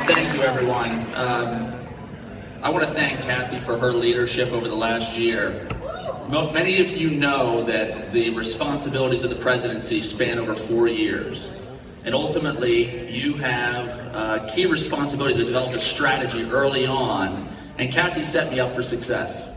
Thank you, everyone. I want to thank Kathy for her leadership over the last year. Many of you know that the responsibilities of the presidency span over 4 years. And ultimately, you have a key responsibility to develop a strategy early on. And Kathy set me up for success.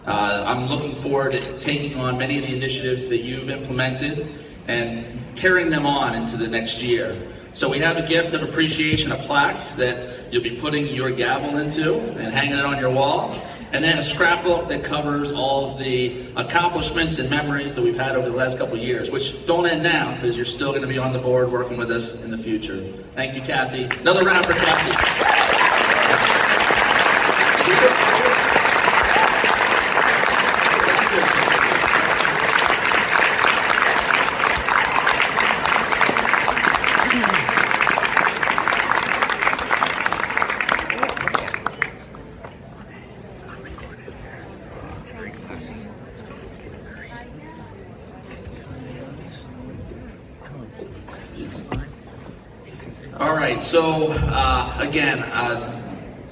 I'm looking forward to taking on many of the initiatives that you've implemented and carrying them on into the next year. So we have a gift of appreciation, a plaque that you'll be putting your gavel into and hanging it on your wall. And then a scrapbook that covers all of the accomplishments and memories that we've had over the last couple of years, which don't end now because you're still going to be on the board working with us in the future. Thank you, Kathy. Another round for Kathy. All right, so again,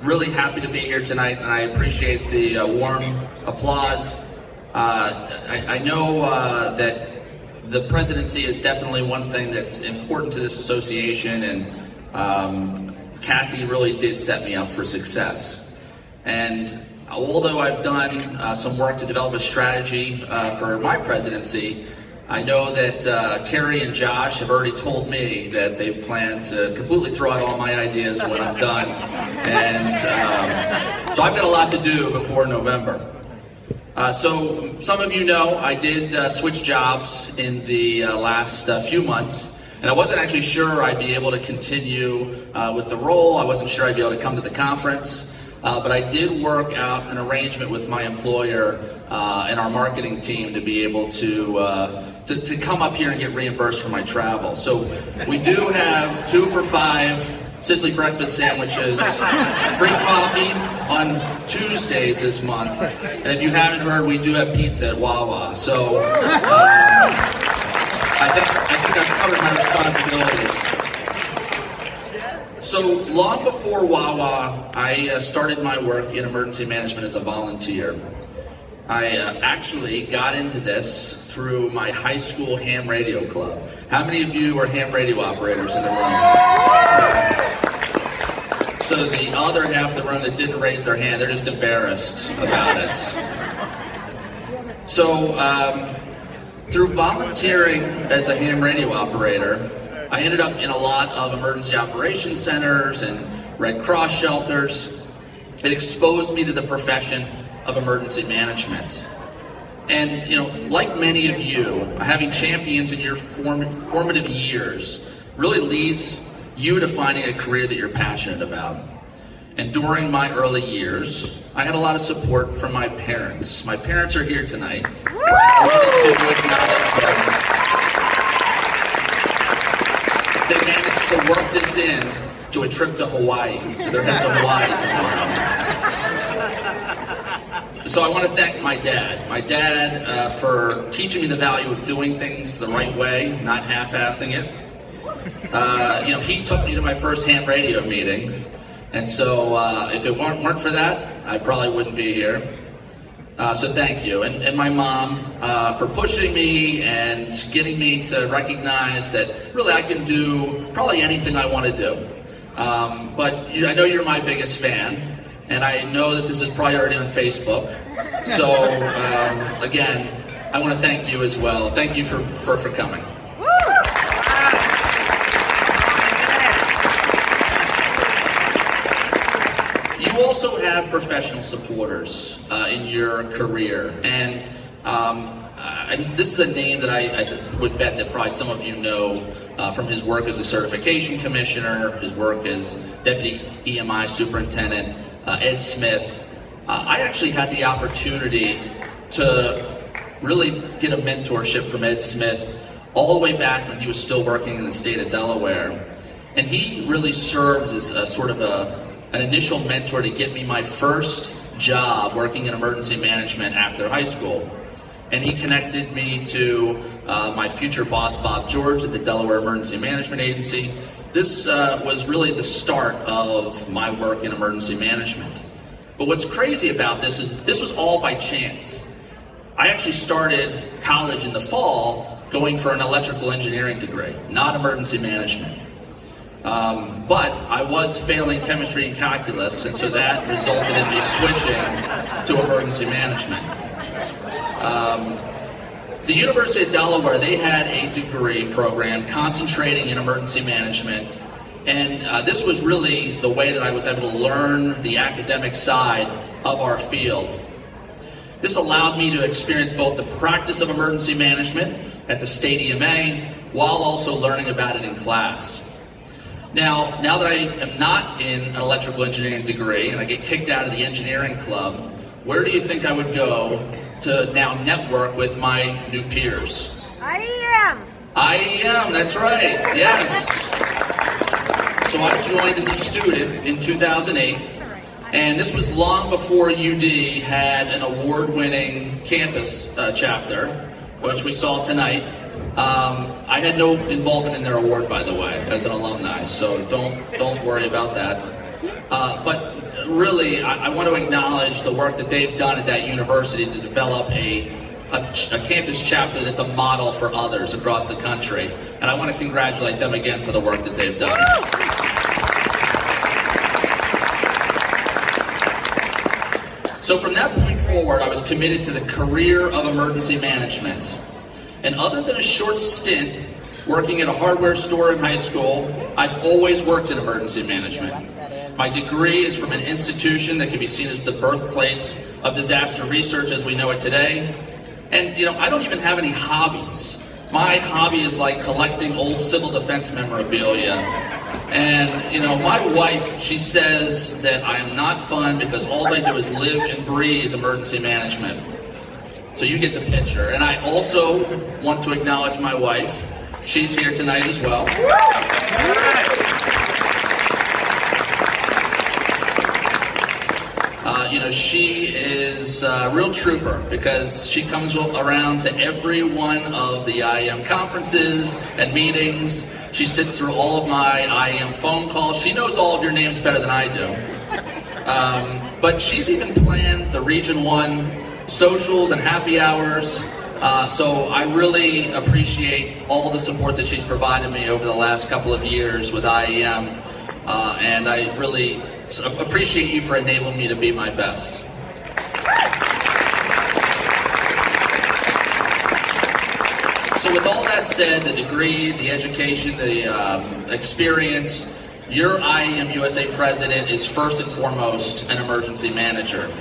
really happy to be here tonight, and I appreciate the warm applause. I know that the presidency is definitely one thing that's important to this association, and Kathy really did set me up for success. And although I've done some work to develop a strategy for my presidency, I know that Carrie and Josh have already told me that they've planned to completely throw out all my ideas when I'm done. And so I've got a lot to do before November. So some of you know I did switch jobs in the last few months. And I wasn't actually sure I'd be able to continue with the role. I wasn't sure I'd be able to come to the conference. But I did work out an arrangement with my employer and our marketing team to be able to come up here and get reimbursed for my travel. So we do have 2 for $5 sizzling breakfast sandwiches, free coffee on Tuesdays this month. And if you haven't heard, we do have pizza at Wawa. So I think I've covered my responsibilities. So long before Wawa, I started my work in emergency management as a volunteer. I actually got into this through my high school ham radio club. How many of you are ham radio operators in the room? So the other half of the room that didn't raise their hand, they're just embarrassed about it. So through volunteering as a ham radio operator, I ended up in a lot of emergency operations centers and Red Cross shelters. It exposed me to the profession of emergency management. And, you know, like many of you, having champions in your formative years really leads you to finding a career that you're passionate about. And during my early years, I had a lot of support from my parents. My parents are here tonight. They managed to work this in to a trip to Hawaii. So they're heading to Hawaii tomorrow. So I want to thank my dad. My dad for teaching me the value of doing things the right way, not half-assing it. You know, he took me to my first ham radio meeting. And so if it weren't for that, I probably wouldn't be here. So thank you. And my mom for pushing me and getting me to recognize that really I can do probably anything I want to do. But I know you're my biggest fan. And I know that this is probably already on Facebook. So, again, I want to thank you as well. Thank you for coming. You also have professional supporters in your career. And this is a name that I would bet that probably some of you know from his work as a certification commissioner, his work as deputy EMI superintendent, Ed Smith. I actually had the opportunity to really get a mentorship from Ed Smith all the way back when he was still working in the state of Delaware. And he really served as a sort of an initial mentor to get me my first job working in emergency management after high school. And he connected me to my future boss, Bob George, at the Delaware Emergency Management Agency. This was really the start of my work in emergency management. But what's crazy about this is this was all by chance. I actually started college in the fall going for an electrical engineering degree, not emergency management. But I was failing chemistry and calculus, and so that resulted in me switching to emergency management. The University of Delaware, they had a degree program concentrating in emergency management, and this was really the way that I was able to learn the academic side of our field. This allowed me to experience both the practice of emergency management at the state EMA while also learning about it in class. Now that I am not in an electrical engineering degree and I get kicked out of the engineering club, where do you think I would go to now network with my new peers? IAEM! IAEM, that's right, yes. So I joined as a student in 2008, and this was long before UD had an award-winning campus chapter, which we saw tonight. I had no involvement in their award, by the way, as an alumni, so don't worry about that. But really, I want to acknowledge the work that they've done at that university to develop a campus chapter that's a model for others across the country. And I want to congratulate them again for the work that they've done. So from that point forward, I was committed to the career of emergency management. And other than a short stint working at a hardware store in high school, I've always worked in emergency management. My degree is from an institution that can be seen as the birthplace of disaster research as we know it today. And, I don't even have any hobbies. My hobby is like collecting old civil defense memorabilia. And, my wife, she says that I am not fun because all I do is live and breathe emergency management. So you get the picture. And I also want to acknowledge my wife. She's here tonight as well. She is a real trooper because she comes around to every one of the IAEM conferences and meetings. She sits through all of my IAEM phone calls. She knows all of your names better than I do. But she's even planned the Region 1 socials and happy hours. So I really appreciate all the support that she's provided me over the last couple of years with IAEM. And I really appreciate you for enabling me to be my best. So with all that said, the degree, the education, the experience, your IAEM USA president is first and foremost an emergency manager.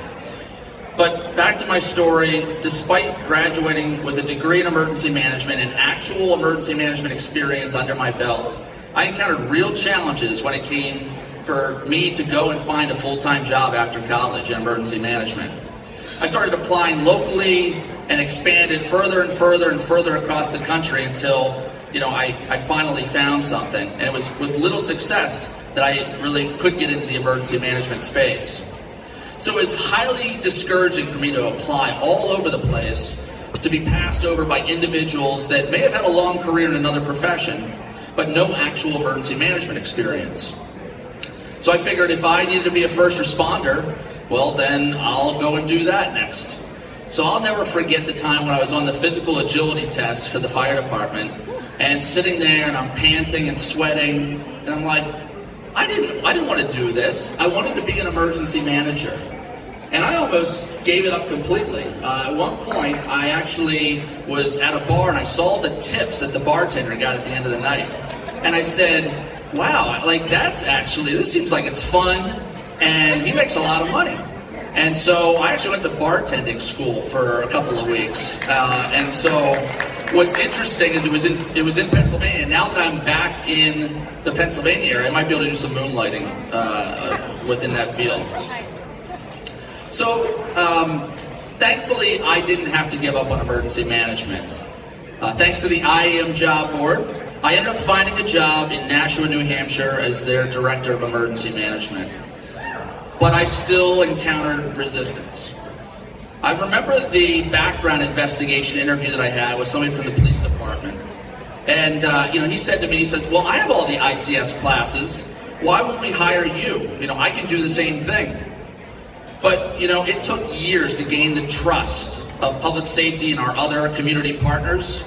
But back to my story, despite graduating with a degree in emergency management and actual emergency management experience under my belt, I encountered real challenges when it came for me to go and find a full-time job after college in emergency management. I started applying locally and expanded further and further and further across the country until, I finally found something. And it was with little success that I really could get into the emergency management space. So it was highly discouraging for me to apply all over the place, to be passed over by individuals that may have had a long career in another profession, but no actual emergency management experience. So I figured if I needed to be a first responder, well then I'll go and do that next. So I'll never forget the time when I was on the physical agility test for the fire department and sitting there and I'm panting and sweating and I'm like, I didn't want to do this. I wanted to be an emergency manager. And I almost gave it up completely. At one point, I actually was at a bar and I saw the tips that the bartender got at the end of the night. And I said, wow, this seems like it's fun, and he makes a lot of money. And so I actually went to bartending school for a couple of weeks. And so what's interesting is it was in Pennsylvania. And now that I'm back in the Pennsylvania area, I might be able to do some moonlighting within that field. So thankfully, I didn't have to give up on emergency management. Thanks to the IAEM job board, I ended up finding a job in Nashua, New Hampshire as their director of emergency management. But I still encountered resistance. I remember the background investigation interview that I had with somebody from the police department. And he said to me, he says, well, I have all the ICS classes. Why would we hire you? I can do the same thing. But, it took years to gain the trust of public safety and our other community partners.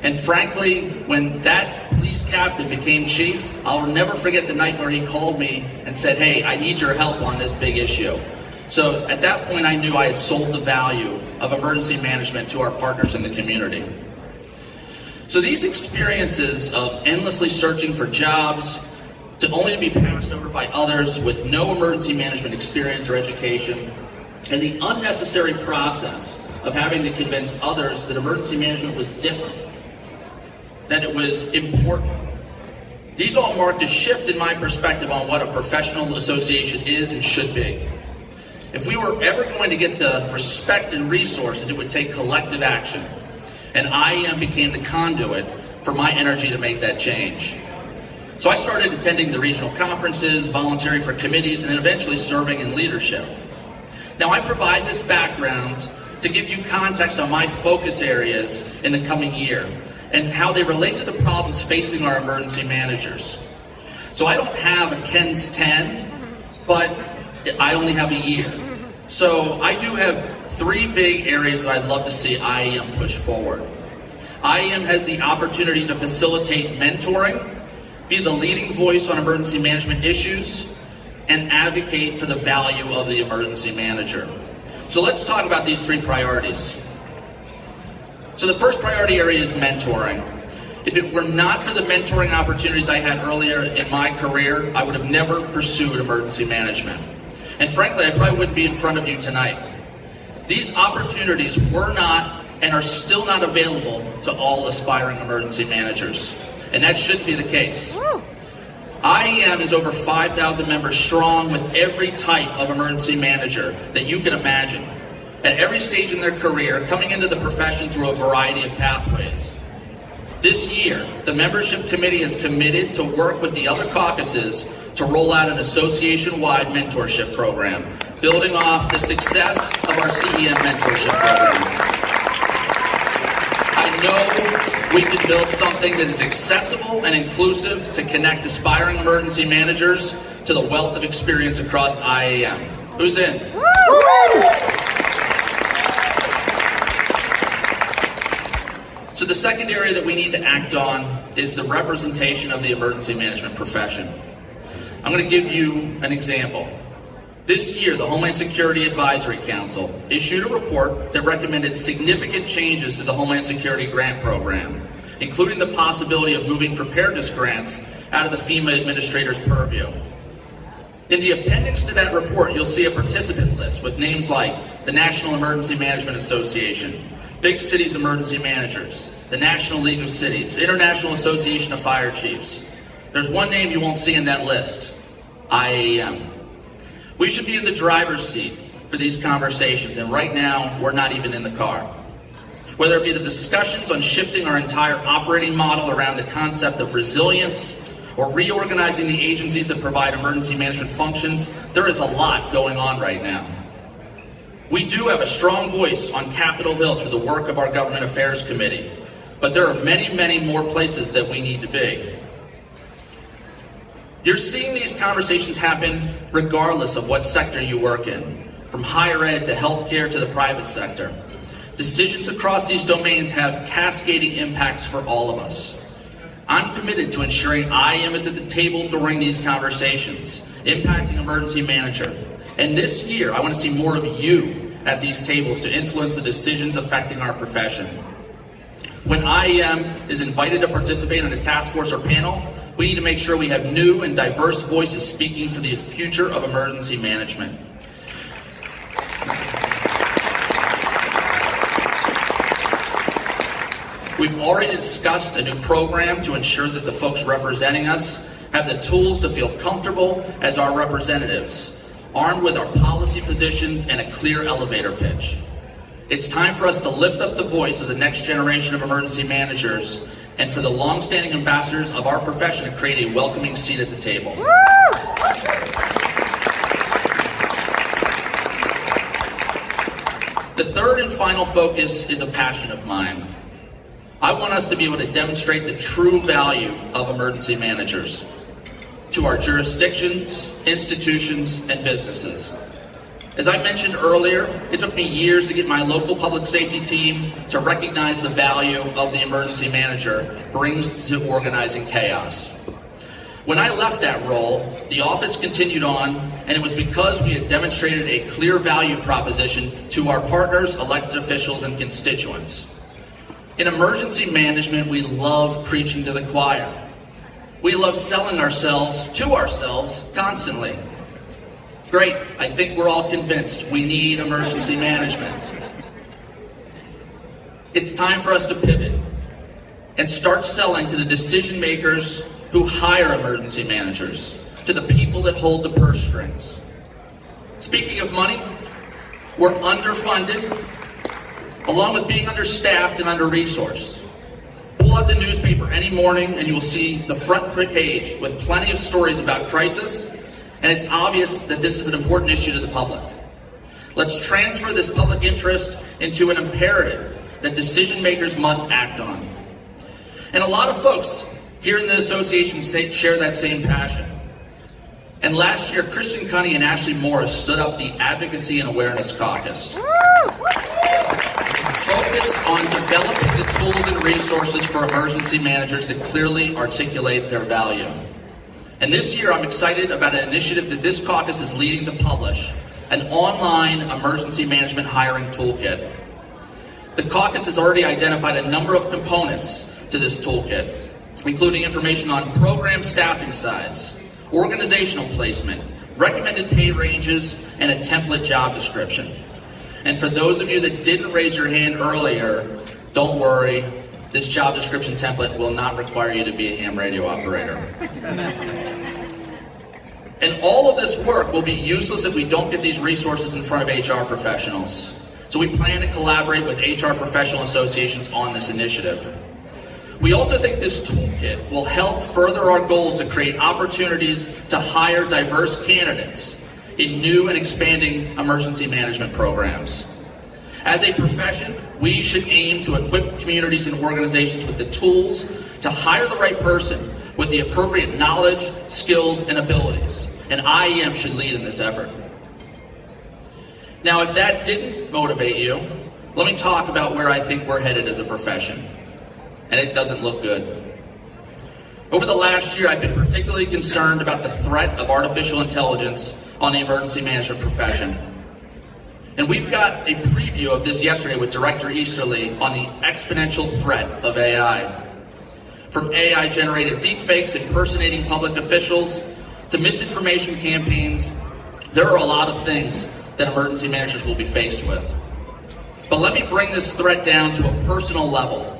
And frankly, when that police captain became chief, I'll never forget the night where he called me and said, hey, I need your help on this big issue. So at that point, I knew I had sold the value of emergency management to our partners in the community. So these experiences of endlessly searching for jobs, to only be passed over by others with no emergency management experience or education, and the unnecessary process of having to convince others that emergency management was different, that it was important. These all marked a shift in my perspective on what a professional association is and should be. If we were ever going to get the respect and resources, it would take collective action. And IAEM became the conduit for my energy to make that change. So I started attending the regional conferences, volunteering for committees, and eventually serving in leadership. Now I provide this background to give you context on my focus areas in the coming year and how they relate to the problems facing our emergency managers. So I don't have a Ken's 10, but I only have a year. So I do have 3 big areas that I'd love to see IAEM push forward. IAEM has the opportunity to facilitate mentoring, be the leading voice on emergency management issues, and advocate for the value of the emergency manager. So let's talk about these 3 priorities. So the first priority area is mentoring. If it were not for the mentoring opportunities I had earlier in my career, I would have never pursued emergency management. And frankly, I probably wouldn't be in front of you tonight. These opportunities were not and are still not available to all aspiring emergency managers. And that should be the case. IAEM is over 5,000 members strong with every type of emergency manager that you can imagine, at every stage in their career, coming into the profession through a variety of pathways. This year, the membership committee has committed to work with the other caucuses to roll out an association-wide mentorship program, building off the success of our CEM mentorship program. I know we can build something that is accessible and inclusive to connect aspiring emergency managers to the wealth of experience across IAEM. Who's in? So the second area that we need to act on is the representation of the emergency management profession. I'm going to give you an example. This year, the Homeland Security Advisory Council issued a report that recommended significant changes to the Homeland Security grant program, including the possibility of moving preparedness grants out of the FEMA administrator's purview. In the appendix to that report, you'll see a participant list with names like the National Emergency Management Association, Big Cities Emergency Managers, the National League of Cities, International Association of Fire Chiefs. There's one name you won't see in that list, IAEM. We should be in the driver's seat for these conversations, and right now, we're not even in the car. Whether it be the discussions on shifting our entire operating model around the concept of resilience, or reorganizing the agencies that provide emergency management functions, there is a lot going on right now. We do have a strong voice on Capitol Hill through the work of our Government Affairs Committee, but there are many, many more places that we need to be. You're seeing these conversations happen regardless of what sector you work in, from higher ed to healthcare to the private sector. Decisions across these domains have cascading impacts for all of us. I'm committed to ensuring IAEM is at the table during these conversations, impacting emergency manager. And this year, I want to see more of you at these tables to influence the decisions affecting our profession. When IAEM is invited to participate in a task force or panel, we need to make sure we have new and diverse voices speaking for the future of emergency management. We've already discussed a new program to ensure that the folks representing us have the tools to feel comfortable as our representatives, armed with our policy positions and a clear elevator pitch. It's time for us to lift up the voice of the next generation of emergency managers and for the long-standing ambassadors of our profession to create a welcoming seat at the table. The third and final focus is a passion of mine. I want us to be able to demonstrate the true value of emergency managers to our jurisdictions, institutions, and businesses. As I mentioned earlier, it took me years to get my local public safety team to recognize the value of the emergency manager brings to organizing chaos. When I left that role, the office continued on, and it was because we had demonstrated a clear value proposition to our partners, elected officials, and constituents. In emergency management, we love preaching to the choir. We love selling ourselves to ourselves constantly. Great, I think we're all convinced we need emergency management. It's time for us to pivot and start selling to the decision makers who hire emergency managers, to the people that hold the purse strings. Speaking of money, we're underfunded, along with being understaffed and under-resourced. Pull out the newspaper any morning and you will see the front page with plenty of stories about crisis, and it's obvious that this is an important issue to the public. Let's transfer this public interest into an imperative that decision makers must act on. And a lot of folks here in the association share that same passion. And last year, Christian Cunny and Ashley Morris stood up the Advocacy and Awareness Caucus. Focus on developing the tools and resources for emergency managers to clearly articulate their value. And this year, I'm excited about an initiative that this caucus is leading to publish, an online emergency management hiring toolkit. The caucus has already identified a number of components to this toolkit, including information on program staffing size, organizational placement, recommended pay ranges, and a template job description. And for those of you that didn't raise your hand earlier, don't worry, this job description template will not require you to be a ham radio operator. And all of this work will be useless if we don't get these resources in front of HR professionals. So we plan to collaborate with HR professional associations on this initiative. We also think this toolkit will help further our goals to create opportunities to hire diverse candidates in new and expanding emergency management programs. As a profession, we should aim to equip communities and organizations with the tools to hire the right person with the appropriate knowledge, skills, and abilities. And IAEM should lead in this effort. Now, if that didn't motivate you, let me talk about where I think we're headed as a profession. And it doesn't look good. Over the last year, I've been particularly concerned about the threat of artificial intelligence on the emergency management profession. And we've got a preview of this yesterday with Director Easterly on the exponential threat of AI. From AI-generated deepfakes impersonating public officials to misinformation campaigns, there are a lot of things that emergency managers will be faced with. But let me bring this threat down to a personal level.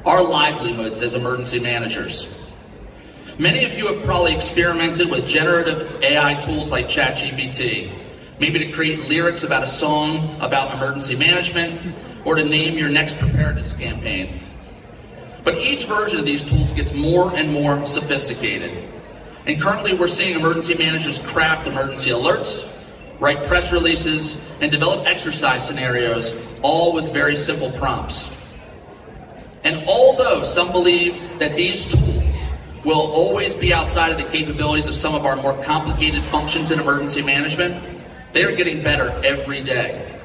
Our livelihoods as emergency managers. Many of you have probably experimented with generative AI tools like ChatGPT, maybe to create lyrics about a song about emergency management, or to name your next preparedness campaign. But each version of these tools gets more and more sophisticated. And currently we're seeing emergency managers craft emergency alerts, write press releases, and develop exercise scenarios, all with very simple prompts. And although some believe that these tools will always be outside of the capabilities of some of our more complicated functions in emergency management, they are getting better every day.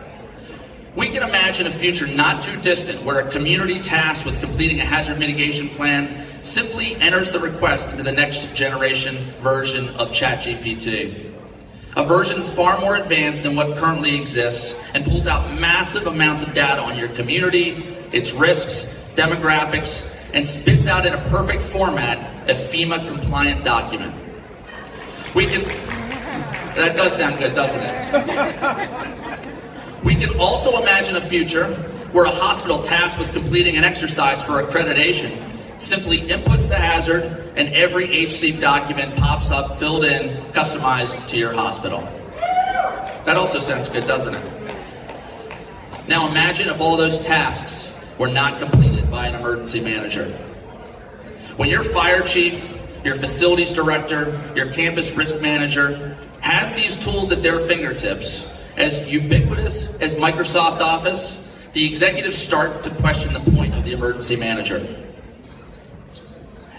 We can imagine a future not too distant where a community tasked with completing a hazard mitigation plan simply enters the request into the next generation version of ChatGPT. A version far more advanced than what currently exists and pulls out massive amounts of data on your community, its risks, demographics, and spits out in a perfect format a FEMA-compliant document. That does sound good, doesn't it? We can also imagine a future where a hospital tasked with completing an exercise for accreditation simply inputs the hazard and every HC document pops up, filled in, customized to your hospital. That also sounds good, doesn't it? Now imagine if all those tasks were not completed by an emergency manager. When your fire chief, your facilities director, your campus risk manager has these tools at their fingertips, as ubiquitous as Microsoft Office, the executives start to question the point of the emergency manager.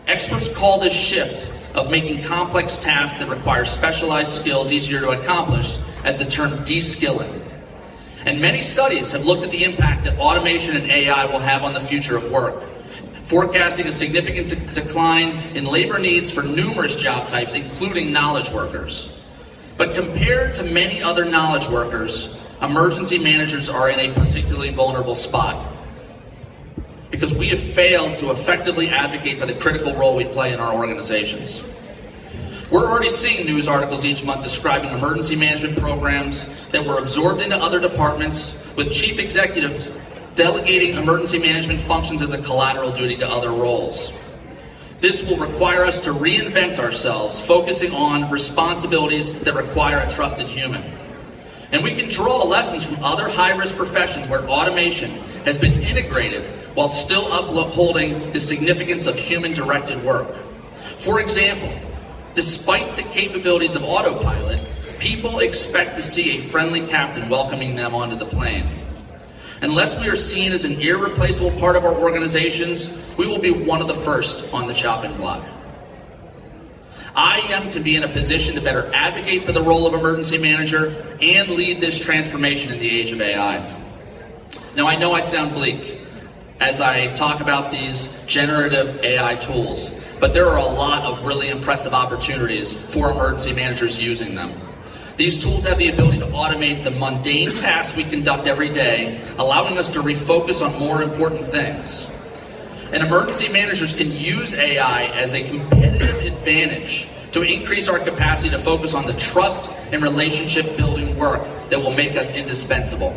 Experts call this shift of making complex tasks that require specialized skills easier to accomplish as the term de-skilling. And many studies have looked at the impact that automation and AI will have on the future of work, forecasting a significant decline in labor needs for numerous job types, including knowledge workers. But compared to many other knowledge workers, emergency managers are in a particularly vulnerable spot because we have failed to effectively advocate for the critical role we play in our organizations. We're already seeing news articles each month describing emergency management programs that were absorbed into other departments, with chief executives delegating emergency management functions as a collateral duty to other roles. This will require us to reinvent ourselves, focusing on responsibilities that require a trusted human. And we can draw lessons from other high-risk professions where automation has been integrated while still upholding the significance of human-directed work. For example, despite the capabilities of autopilot, people expect to see a friendly captain welcoming them onto the plane. Unless we are seen as an irreplaceable part of our organizations, we will be one of the first on the chopping block. IAEM can be in a position to better advocate for the role of emergency manager and lead this transformation in the age of AI. Now, I know I sound bleak as I talk about these generative AI tools, but there are a lot of really impressive opportunities for emergency managers using them. These tools have the ability to automate the mundane tasks we conduct every day, allowing us to refocus on more important things. And emergency managers can use AI as a competitive advantage to increase our capacity to focus on the trust and relationship building work that will make us indispensable.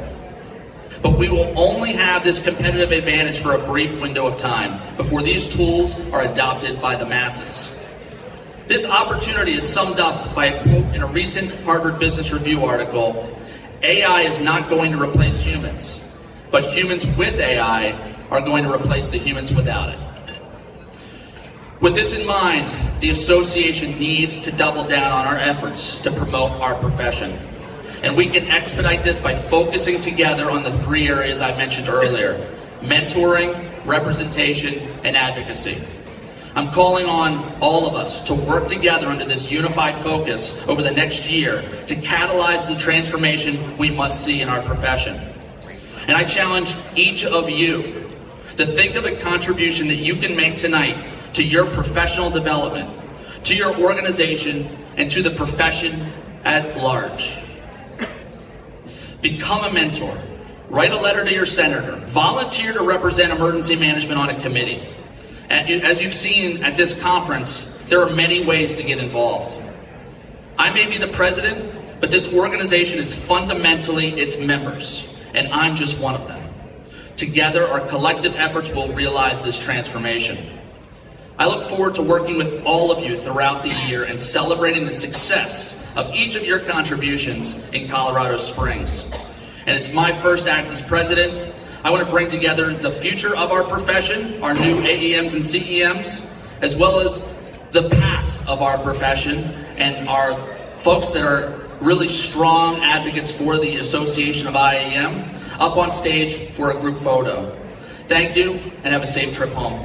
But we will only have this competitive advantage for a brief window of time before these tools are adopted by the masses. This opportunity is summed up by a quote in a recent Harvard Business Review article: AI is not going to replace humans, but humans with AI are going to replace the humans without it. With this in mind, the association needs to double down on our efforts to promote our profession. And we can expedite this by focusing together on the three areas I mentioned earlier: mentoring, representation, and advocacy. I'm calling on all of us to work together under this unified focus over the next year to catalyze the transformation we must see in our profession. And I challenge each of you to think of a contribution that you can make tonight to your professional development, to your organization, and to the profession at large. Become a mentor. Write a letter to your senator. Volunteer to represent emergency management on a committee. And as you've seen at this conference, there are many ways to get involved. I may be the president, but this organization is fundamentally its members, and I'm just one of them. Together, our collective efforts will realize this transformation. I look forward to working with all of you throughout the year and celebrating the success of each of your contributions in Colorado Springs. And it's my first act as president. I want to bring together the future of our profession, our new AEMs and CEMs, as well as the past of our profession and our folks that are really strong advocates for the Association of IAEM up on stage for a group photo. Thank you, and have a safe trip home.